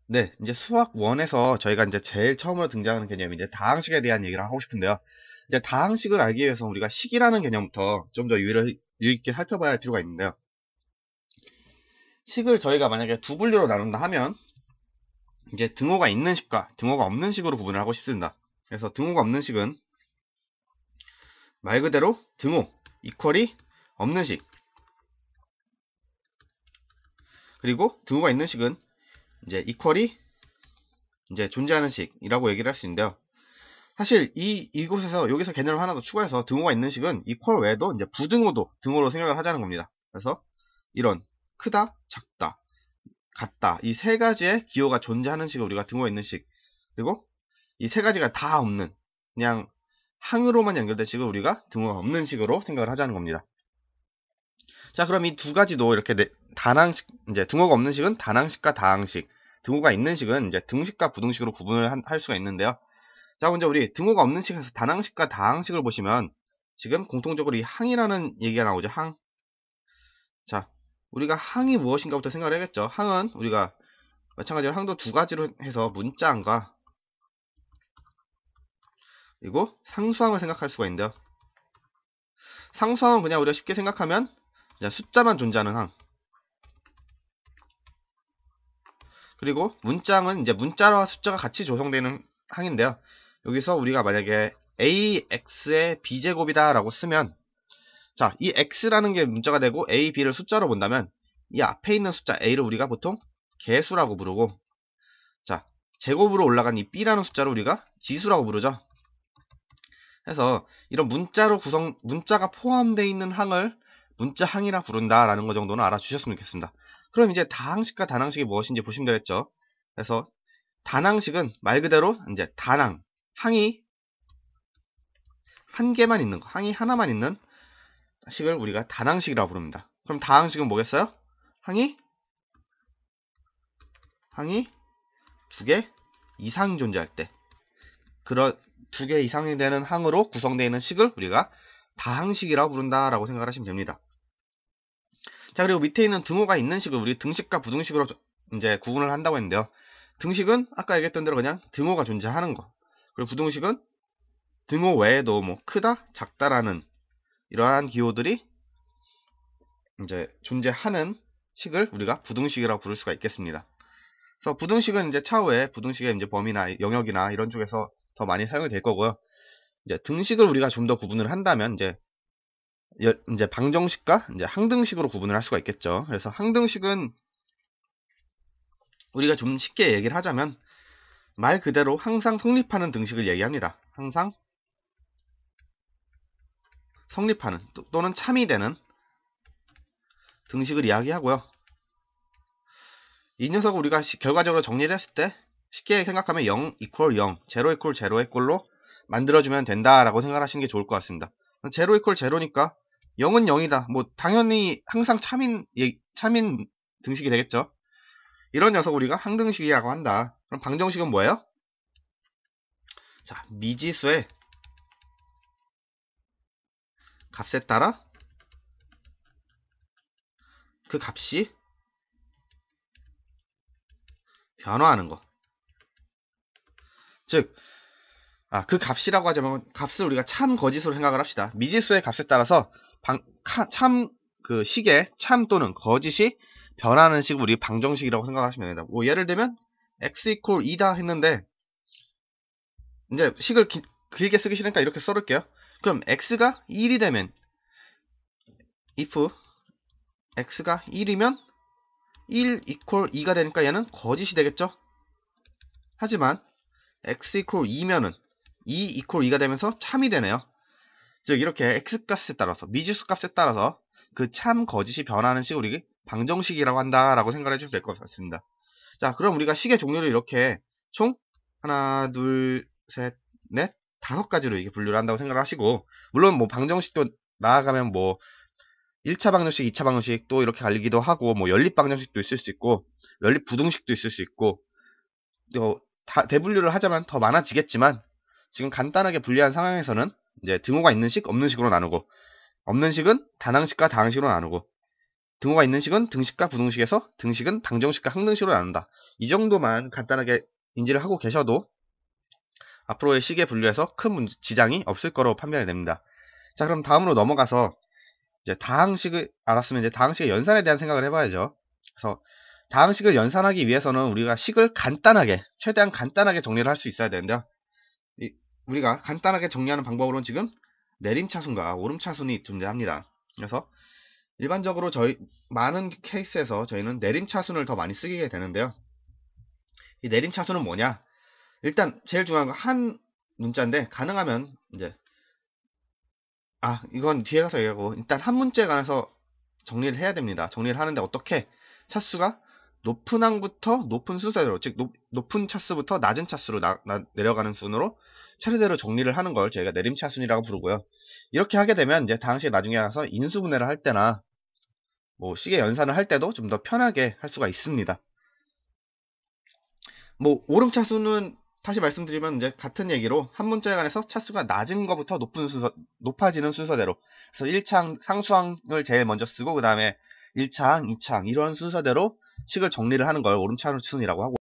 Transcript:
네, 이제 수학 1에서 저희가 이제 제일 처음으로 등장하는 개념이 이제 다항식에 대한 얘기를 하고 싶은데요. 이제 다항식을 알기 위해서 우리가 식이라는 개념부터 좀 더 유의 있게 살펴봐야 할 필요가 있는데요. 식을 저희가 만약에 두 분류로 나눈다 하면 이제 등호가 있는 식과 등호가 없는 식으로 구분을 하고 싶습니다. 그래서 등호가 없는 식은 말 그대로 등호 이퀄이 없는 식, 그리고 등호가 있는 식은 이제 이퀄이 이제 존재하는 식이라고 얘기를 할 수 있는데요. 사실 이곳에서 여기서 개념을 하나 더 추가해서 등호가 있는 식은 이퀄 외에도 이제 부등호도 등호로 생각을 하자는 겁니다. 그래서 이런 크다, 작다, 같다 이 세 가지의 기호가 존재하는 식을 우리가 등호가 있는 식, 그리고 이 세 가지가 다 없는 그냥 항으로만 연결된 식을 우리가 등호가 없는 식으로 생각을 하자는 겁니다. 자, 그럼 이 두 가지도 이렇게 단항식, 이제 등호가 없는 식은 단항식과 다항식, 등호가 있는 식은 이제 등식과 부등식으로 구분을 할 수가 있는데요. 자, 먼저 우리 등호가 없는 식에서 단항식과 다항식을 보시면 지금 공통적으로 이 항이라는 얘기가 나오죠. 항. 자, 우리가 항이 무엇인가부터 생각을 해야겠죠. 항은 우리가 마찬가지로 항도 두 가지로 해서 문자항과 그리고 상수항을 생각할 수가 있는데요. 상수항은 그냥 우리가 쉽게 생각하면 그냥 숫자만 존재하는 항. 그리고 문자항은 이제 문자와 숫자가 같이 조성되는 항인데요. 여기서 우리가 만약에 ax의 b제곱이다 라고 쓰면, 자, 이 x라는 게 문자가 되고 a, b를 숫자로 본다면 이 앞에 있는 숫자 a를 우리가 보통 개수라고 부르고, 자, 제곱으로 올라간 이 b라는 숫자를 우리가 지수라고 부르죠. 그래서 이런 문자가 포함되어 있는 항을 문자항이라 부른다라는 것 정도는 알아주셨으면 좋겠습니다. 그럼 이제 다항식과 단항식이 무엇인지 보시면 되겠죠. 그래서 단항식은 말 그대로 이제 단항, 항이 한 개만 있는 거, 항이 하나만 있는 식을 우리가 단항식이라고 부릅니다. 그럼 다항식은 뭐겠어요? 항이 두 개 이상 존재할 때, 그런 두 개 이상이 되는 항으로 구성되어 있는 식을 우리가 다항식이라고 부른다라고 생각을 하시면 됩니다. 자, 그리고 밑에 있는 등호가 있는 식을 우리 등식과 부등식으로 이제 구분을 한다고 했는데요. 등식은 아까 얘기했던 대로 그냥 등호가 존재하는 거. 그리고 부등식은 등호 외에도 뭐 크다, 작다라는 이러한 기호들이 이제 존재하는 식을 우리가 부등식이라고 부를 수가 있겠습니다. 그래서 부등식은 이제 차후에 부등식의 이제 범위나 영역이나 이런 쪽에서 더 많이 사용이 될 거고요. 이제 등식을 우리가 좀 더 구분을 한다면 이제 방정식과 이제 항등식으로 구분을 할 수가 있겠죠. 그래서 항등식은 우리가 좀 쉽게 얘기를 하자면 말 그대로 항상 성립하는 등식을 얘기합니다. 항상 성립하는 또는 참이 되는 등식을 이야기하고요. 이 녀석을 우리가 결과적으로 정리를 했을 때 쉽게 생각하면 0 이퀄 0, 0 이퀄 0의 꼴로 만들어주면 된다라고 생각하시는 게 좋을 것 같습니다. 0 이퀄 0니까 0은 0이다. 뭐 당연히 항상 참인 등식이 되겠죠. 이런 녀석 우리가 항등식이라고 한다. 그럼 방정식은 뭐예요? 자, 미지수의 값에 따라 그 값이 변화하는 거. 즉, 그 값이라고 하자면 값을 우리가 참 거짓으로 생각을 합시다. 미지수의 값에 따라서 그 식의 참 또는 거짓이 변하는 식을 우리 방정식이라고 생각하시면 됩니다. 뭐 예를 들면 x 이퀄 2다 했는데 이제 식을 길게 쓰기 싫으니까 이렇게 써볼게요. 그럼 x가 1이 되면 if x가 1이면 1 이퀄 2가 되니까 얘는 거짓이 되겠죠. 하지만 x 이퀄 2면은 2 이퀄 2가 되면서 참이 되네요. 즉 이렇게 x값에 따라서 미지수 값에 따라서 그 참 거짓이 변하는 식을 우리 방정식이라고 한다라고 생각해 주시면 될 것 같습니다. 자, 그럼 우리가 식의 종류를 이렇게 총 하나, 둘, 셋, 넷, 5가지로 이렇게 분류를 한다고 생각을 하시고, 물론 뭐 방정식도 나아가면 뭐 1차 방정식, 2차 방정식 또 이렇게 갈리기도 하고, 뭐 연립 방정식도 있을 수 있고, 연립 부등식도 있을 수 있고, 대분류를 하자면 더 많아지겠지만 지금 간단하게 분리한 상황에서는 이제 등호가 있는 식, 없는 식으로 나누고, 없는 식은 단항식과 다항식으로 나누고, 등호가 있는 식은 등식과 부등식에서 등식은 방정식과 항등식으로 나눈다. 이 정도만 간단하게 인지를 하고 계셔도 앞으로의 시계 분류에서 큰 지장이 없을 거로 판별이 됩니다. 자, 그럼 다음으로 넘어가서 이제 다항식을 알았으면 이제 다항식의 연산에 대한 생각을 해봐야죠. 그래서 다항식을 연산하기 위해서는 우리가 식을 간단하게, 최대한 간단하게 정리를 할 수 있어야 되는데요. 우리가 간단하게 정리하는 방법으로는 지금 내림차순과 오름차순이 존재합니다. 그래서 일반적으로 많은 케이스에서 저희는 내림차순을 더 많이 쓰게 되는데요. 이 내림차순은 뭐냐? 일단 제일 중요한 건 한 문자인데, 가능하면 이제 이건 뒤에 가서 얘기하고, 일단 한 문자에 관해서 정리를 해야 됩니다. 정리를 하는데 어떻게? 차수가 높은 항부터 높은 순서대로, 즉 높은 차수부터 낮은 차수로 내려가는 순으로 차례대로 정리를 하는 걸 저희가 내림차순이라고 부르고요. 이렇게 하게 되면 이제 당시에 나중에 가서 인수분해를 할 때나 뭐 시계 연산을 할 때도 좀 더 편하게 할 수가 있습니다. 뭐 오름차수는 다시 말씀드리면 이제 같은 얘기로 한 문자에 관해서 차수가 낮은 것부터 높아지는 순서대로, 그래서 1차항 상수항을 제일 먼저 쓰고 그 다음에 1차항, 2차항 이런 순서대로 식을 정리를 하는 걸 오름차순이라고 하고,